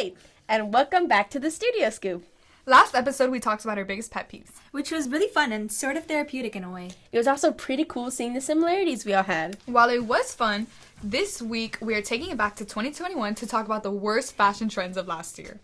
Hey, and welcome back to the Studio Scoop. Last episode, we talked about our biggest pet peeves. Which was really fun and sort of therapeutic in a way. It was also pretty cool seeing the similarities we all had. While it was fun, this week we are taking it back to 2021 to talk about the worst fashion trends of last year.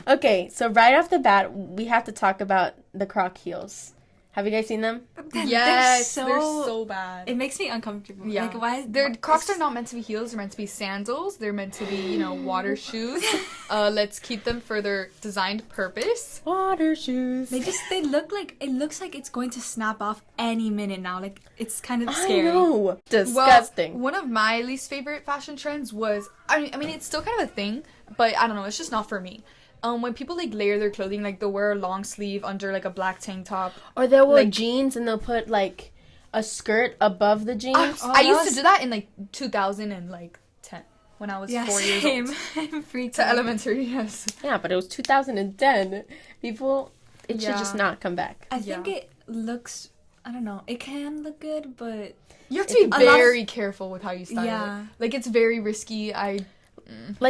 Okay, so right off the bat, we have to talk about the Croc heels. Have you guys seen them? Yes, they're so bad. It makes me uncomfortable. Yeah. Like, why? Crocs are not meant to be heels. They're meant to be sandals. They're meant to be, water shoes. Let's keep them for their designed purpose. Water shoes. They look like, it looks like it's going to snap off any minute now. Like, it's kind of scary. I know. Disgusting. Well, one of my least favorite fashion trends was, I mean, it's still kind of a thing, but I don't know, it's just not for me. When people, layer their clothing, they'll wear a long sleeve under, a black tank top. Or they'll wear jeans and they'll put, a skirt above the jeans. I used to do that in, 2010, when I was 4 years old. I'm freaked To out. elementary, yes. Yeah, but it was 2010. People, it should just not come back. I think it looks, I don't know, it can look good, but... You have to be very careful with how you style it. It's very risky.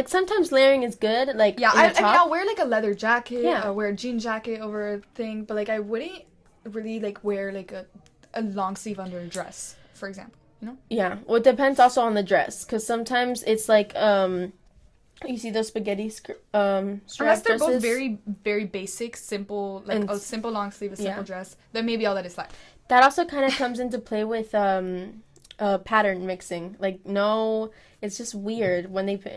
Sometimes layering is good, I mean, I'll wear, a leather jacket, I'll wear a jean jacket over a thing, but, I wouldn't really, wear, a long sleeve under a dress, for example, Yeah, well, it depends also on the dress, because sometimes it's, you see those spaghetti strap Unless they're dresses? both very, very basic, simple, a simple long sleeve, a simple dress, then maybe I'll let it slide. That also kind of comes into play with, pattern mixing. It's just weird when they put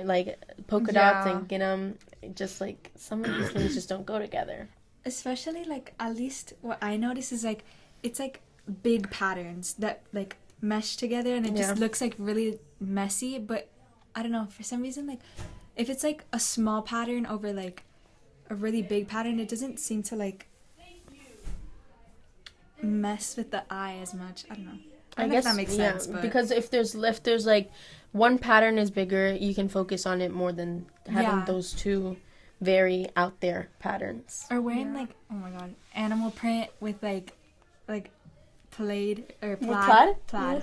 polka dots and get them. Just some of these things just don't go together. Especially at least what I notice is it's big patterns that mesh together and it just looks really messy. But I don't know, for some reason if it's a small pattern over a really big pattern, it doesn't seem to mess with the eye as much. I don't know. I guess that makes sense. But... because if there's one pattern is bigger, you can focus on it more than having those two very out there patterns. Or wearing oh my god, animal print with plaid or plaid. Yeah.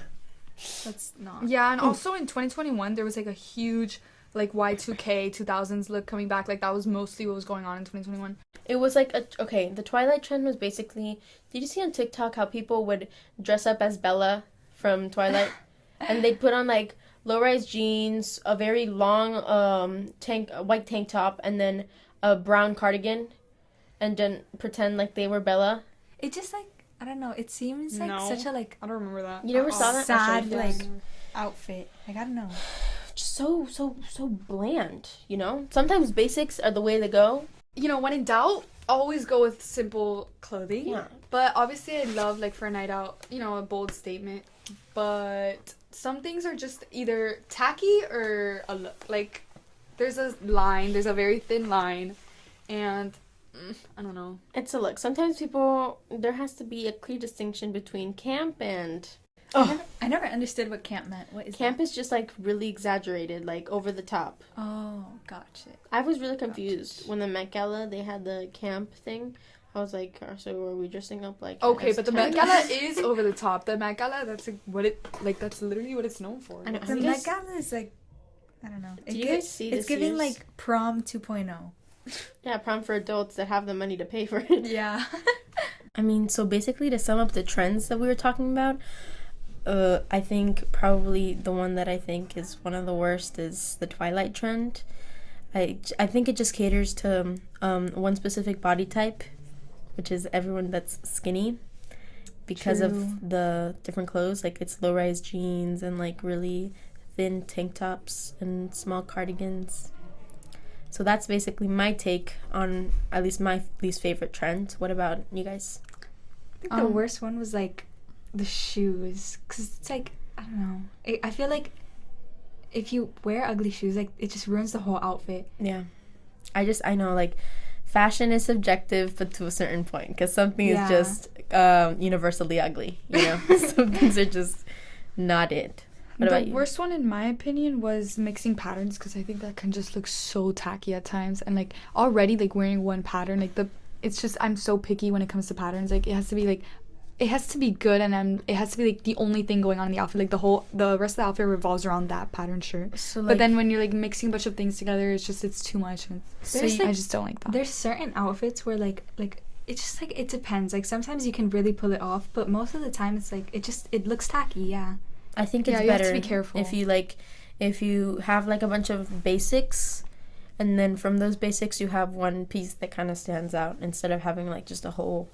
That's not. Yeah, and also in 2021 there was a huge Y2K 2000s look coming back. That was mostly what was going on in 2021. It was the Twilight trend was basically, did you see on TikTok how people would dress up as Bella from Twilight? And they'd put on low-rise jeans, a very long white tank top, and then a brown cardigan, and then pretend they were Bella. It just I don't know, it seems such a I don't remember that. You never saw that? Sad outfit. I don't know. Just so bland, Sometimes basics are the way to go. When in doubt, always go with simple clothing. Yeah. But obviously I love, for a night out, a bold statement. But some things are just either tacky or a look. There's a line, there's a very thin line. And, I don't know. It's a look. Sometimes there has to be a clear distinction between camp and... I never understood what camp meant. What is camp that? is just really exaggerated, over the top. Oh, gotcha. I was really confused when the Met Gala they had the camp thing. I was like, so were we dressing up Okay, but the Met Gala is over the top. The Met Gala, that's that's literally what it's known for. I know. The Met Gala is I don't know. Did you guys see it's giving prom 2.0. Yeah, prom for adults that have the money to pay for it. Yeah. I mean, so basically to sum up the trends that we were talking about, I think probably the one that I think is one of the worst is the Twilight trend. I think it just caters to one specific body type, which is everyone that's skinny, because of the different clothes. It's low-rise jeans and really thin tank tops and small cardigans. So that's basically my take on at least my least favorite trend. What about you guys? I think the worst one was the shoes, because it's I don't know, I feel if you wear ugly shoes it just ruins the whole outfit. Yeah, I know fashion is subjective, but to a certain point, because something is just universally ugly, some things are just not it. What about you? The worst one in my opinion was mixing patterns, because I think that can just look so tacky at times, and already wearing one pattern it's just, I'm so picky when it comes to patterns. It has to be it has to be good, and it has to be like the only thing going on in the outfit. Like the rest of the outfit revolves around that pattern shirt. So, like, but then when you're like mixing a bunch of things together, it's too much. I just don't like that. There's certain outfits where like it's just like it depends. Like sometimes you can really pull it off, but most of the time it's like it looks tacky. Yeah. I think it's you better have to be careful. if you have like a bunch of basics, and then from those basics you have one piece that kind of stands out instead of having like just a whole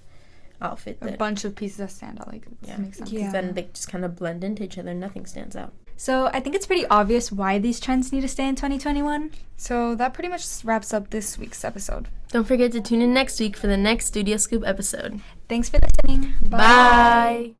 outfit. A bunch of pieces that stand out. Like, that makes sense. Because then they just kind of blend into each other and nothing stands out. So I think it's pretty obvious why these trends need to stay in 2021. So that pretty much wraps up this week's episode. Don't forget to tune in next week for the next Studio Scoop episode. Thanks for listening. Bye.